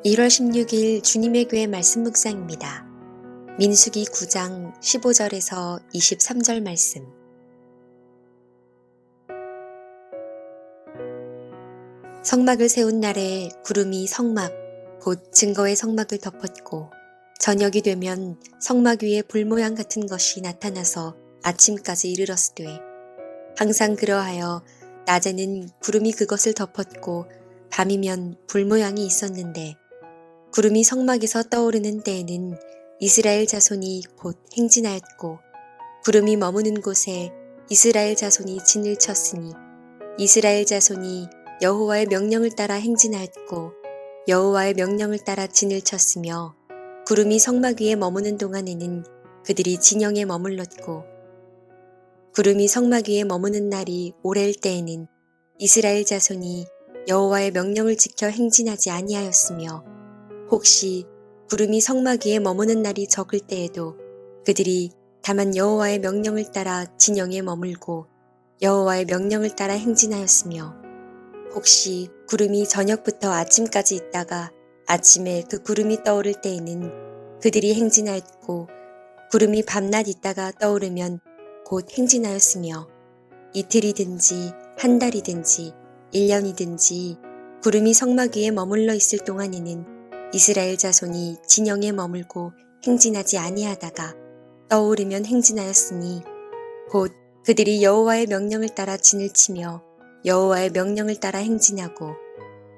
1월 16일 주님의 교회 말씀 묵상입니다. 민수기 9장 15절에서 23절 말씀. 성막을 세운 날에 구름이 성막, 곧 증거의 성막을 덮었고 저녁이 되면 성막 위에 불 모양 같은 것이 나타나서 아침까지 이르렀으되 항상 그러하여 낮에는 구름이 그것을 덮었고 밤이면 불 모양이 있었는데 구름이 성막에서 떠오르는 때에는 이스라엘 자손이 곧 행진하였고 구름이 머무는 곳에 이스라엘 자손이 진을 쳤으니 이스라엘 자손이 여호와의 명령을 따라 행진하였고 여호와의 명령을 따라 진을 쳤으며 구름이 성막 위에 머무는 동안에는 그들이 진영에 머물렀고 구름이 성막 위에 머무는 날이 오랠 때에는 이스라엘 자손이 여호와의 명령을 지켜 행진하지 아니하였으며 혹시 구름이 성막 위에 머무는 날이 적을 때에도 그들이 다만 여호와의 명령을 따라 진영에 머물고 여호와의 명령을 따라 행진하였으며 혹시 구름이 저녁부터 아침까지 있다가 아침에 그 구름이 떠오를 때에는 그들이 행진하였고 구름이 밤낮 있다가 떠오르면 곧 행진하였으며 이틀이든지 한 달이든지 1년이든지 구름이 성막 위에 머물러 있을 동안에는 이스라엘 자손이 진영에 머물고 행진하지 아니하다가 떠오르면 행진하였으니 곧 그들이 여호와의 명령을 따라 진을 치며 여호와의 명령을 따라 행진하고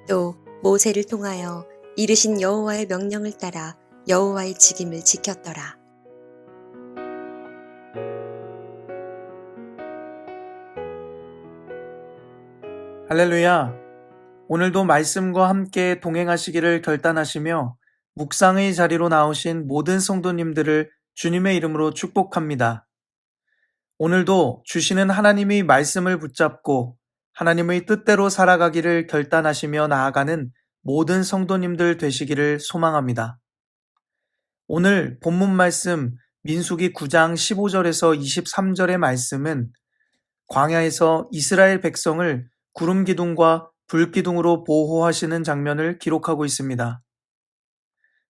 또 모세를 통하여 이르신 여호와의 명령을 따라 여호와의 직임을 지켰더라. 할렐루야! 오늘도 말씀과 함께 동행하시기를 결단하시며 묵상의 자리로 나오신 모든 성도님들을 주님의 이름으로 축복합니다. 오늘도 주시는 하나님의 말씀을 붙잡고 하나님의 뜻대로 살아가기를 결단하시며 나아가는 모든 성도님들 되시기를 소망합니다. 오늘 본문 말씀 민수기 9장 15절에서 23절의 말씀은 광야에서 이스라엘 백성을 구름 기둥과 불 기둥으로 보호하시는 장면을 기록하고 있습니다.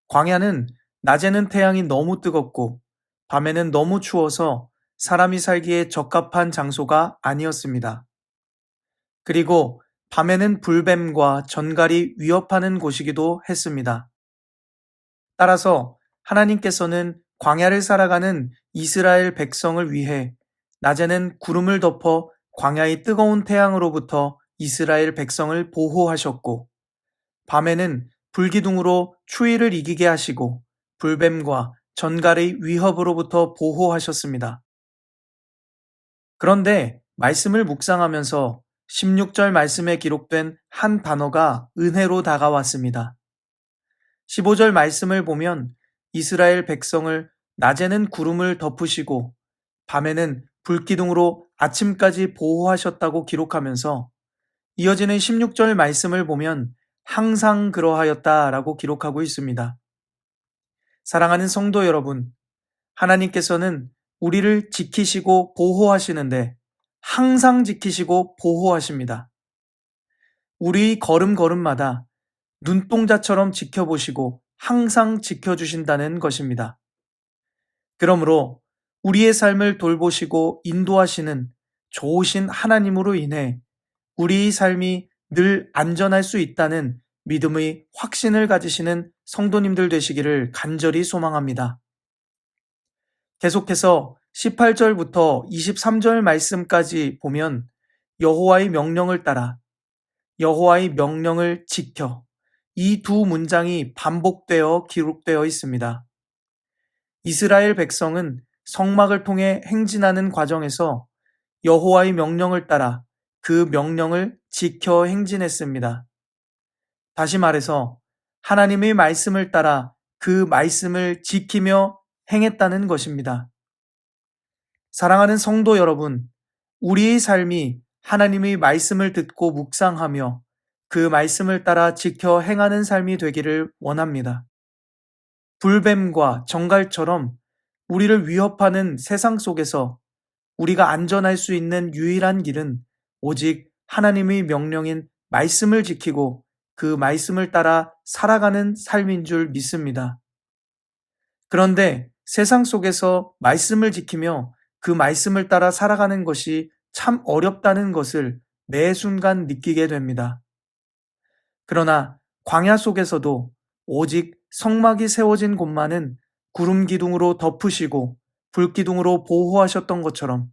광야는 낮에는 태양이 너무 뜨겁고 밤에는 너무 추워서 사람이 살기에 적합한 장소가 아니었습니다. 그리고 밤에는 불뱀과 전갈이 위협하는 곳이기도 했습니다. 따라서 하나님께서는 광야를 살아가는 이스라엘 백성을 위해 낮에는 구름을 덮어 광야의 뜨거운 태양으로부터 이스라엘 백성을 보호하셨고 밤에는 불기둥으로 추위를 이기게 하시고 불뱀과 전갈의 위협으로부터 보호하셨습니다. 그런데 말씀을 묵상하면서 16절 말씀에 기록된 한 단어가 은혜로 다가왔습니다. 15절 말씀을 보면 이스라엘 백성을 낮에는 구름을 덮으시고 밤에는 불기둥으로 아침까지 보호하셨다고 기록하면서 이어지는 16절 말씀을 보면 항상 그러하였다라고 기록하고 있습니다. 사랑하는 성도 여러분, 하나님께서는 우리를 지키시고 보호하시는데 항상 지키시고 보호하십니다. 우리 걸음걸음마다 눈동자처럼 지켜보시고 항상 지켜주신다는 것입니다. 그러므로 우리의 삶을 돌보시고 인도하시는 좋으신 하나님으로 인해 우리의 삶이 늘 안전할 수 있다는 믿음의 확신을 가지시는 성도님들 되시기를 간절히 소망합니다. 계속해서 18절부터 23절 말씀까지 보면 여호와의 명령을 따라 여호와의 명령을 지켜 이 두 문장이 반복되어 기록되어 있습니다. 이스라엘 백성은 성막을 통해 행진하는 과정에서 여호와의 명령을 따라 그 명령을 지켜 행진했습니다. 다시 말해서 하나님의 말씀을 따라 그 말씀을 지키며 행했다는 것입니다. 사랑하는 성도 여러분, 우리의 삶이 하나님의 말씀을 듣고 묵상하며 그 말씀을 따라 지켜 행하는 삶이 되기를 원합니다. 불뱀과 정갈처럼 우리를 위협하는 세상 속에서 우리가 안전할 수 있는 유일한 길은 오직 하나님의 명령인 말씀을 지키고 그 말씀을 따라 살아가는 삶인 줄 믿습니다. 그런데 세상 속에서 말씀을 지키며 그 말씀을 따라 살아가는 것이 참 어렵다는 것을 매 순간 느끼게 됩니다. 그러나 광야 속에서도 오직 성막이 세워진 곳만은 구름 기둥으로 덮으시고 불 기둥으로 보호하셨던 것처럼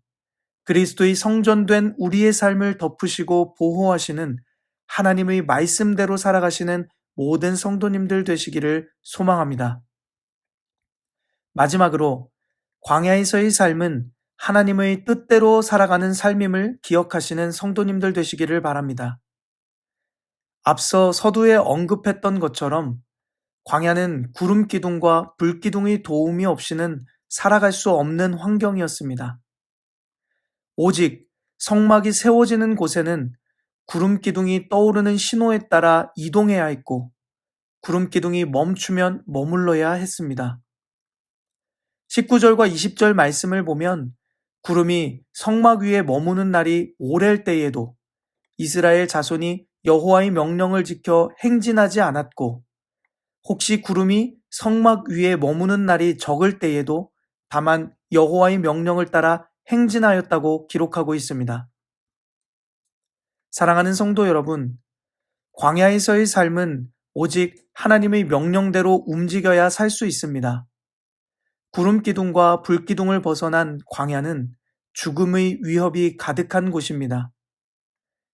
그리스도의 성전된 우리의 삶을 덮으시고 보호하시는 하나님의 말씀대로 살아가시는 모든 성도님들 되시기를 소망합니다. 마지막으로 광야에서의 삶은 하나님의 뜻대로 살아가는 삶임을 기억하시는 성도님들 되시기를 바랍니다. 앞서 서두에 언급했던 것처럼 광야는 구름 기둥과 불 기둥의 도움이 없이는 살아갈 수 없는 환경이었습니다. 오직 성막이 세워지는 곳에는 구름 기둥이 떠오르는 신호에 따라 이동해야 했고 구름 기둥이 멈추면 머물러야 했습니다. 19절과 20절 말씀을 보면 구름이 성막 위에 머무는 날이 오랠 때에도 이스라엘 자손이 여호와의 명령을 지켜 행진하지 않았고 혹시 구름이 성막 위에 머무는 날이 적을 때에도 다만 여호와의 명령을 따라 행진하였다고 기록하고 있습니다. 사랑하는 성도 여러분, 광야에서의 삶은 오직 하나님의 명령대로 움직여야 살 수 있습니다. 구름 기둥과 불 기둥을 벗어난 광야는 죽음의 위협이 가득한 곳입니다.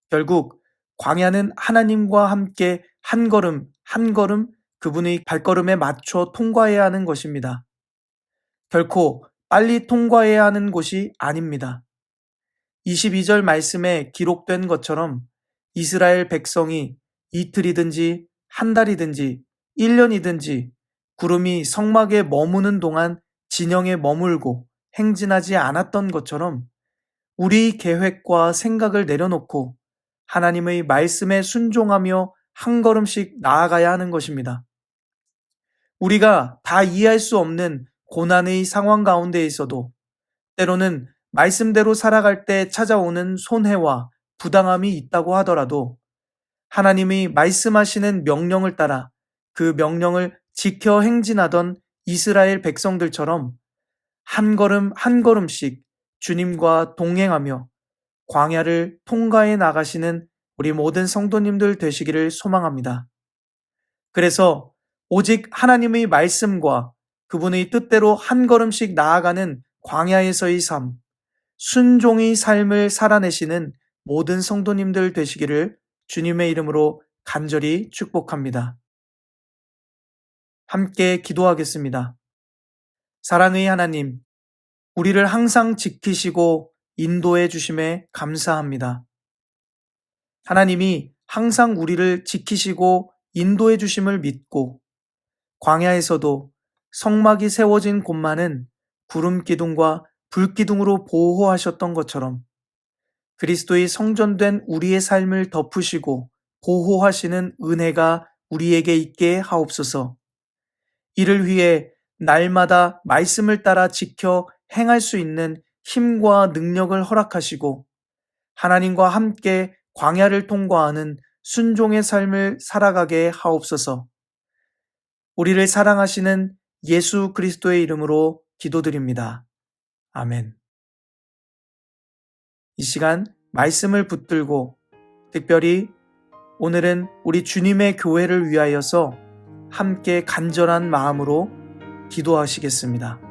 결국 광야는 하나님과 함께 한 걸음 한 걸음 그분의 발걸음에 맞춰 통과해야 하는 것입니다. 결코 빨리 통과해야 하는 곳이 아닙니다. 22절 말씀에 기록된 것처럼 이스라엘 백성이 이틀이든지 한 달이든지 1년이든지 구름이 성막에 머무는 동안 진영에 머물고 행진하지 않았던 것처럼 우리 계획과 생각을 내려놓고 하나님의 말씀에 순종하며 한 걸음씩 나아가야 하는 것입니다. 우리가 다 이해할 수 없는 고난의 상황 가운데 있어도 때로는 말씀대로 살아갈 때 찾아오는 손해와 부당함이 있다고 하더라도 하나님이 말씀하시는 명령을 따라 그 명령을 지켜 행진하던 이스라엘 백성들처럼 한 걸음 한 걸음씩 주님과 동행하며 광야를 통과해 나가시는 우리 모든 성도님들 되시기를 소망합니다. 그래서 오직 하나님의 말씀과 그분의 뜻대로 한 걸음씩 나아가는 광야에서의 삶, 순종의 삶을 살아내시는 모든 성도님들 되시기를 주님의 이름으로 간절히 축복합니다. 함께 기도하겠습니다. 사랑의 하나님, 우리를 항상 지키시고 인도해 주심에 감사합니다. 하나님이 항상 우리를 지키시고 인도해 주심을 믿고 광야에서도 성막이 세워진 곳만은 구름 기둥과 불 기둥으로 보호하셨던 것처럼 그리스도의 성전된 우리의 삶을 덮으시고 보호하시는 은혜가 우리에게 있게 하옵소서. 이를 위해 날마다 말씀을 따라 지켜 행할 수 있는 힘과 능력을 허락하시고 하나님과 함께 광야를 통과하는 순종의 삶을 살아가게 하옵소서. 우리를 사랑하시는 예수 그리스도의 이름으로 기도드립니다. 아멘. 이 시간 말씀을 붙들고 특별히 오늘은 우리 주님의 교회를 위하여서 함께 간절한 마음으로 기도하시겠습니다.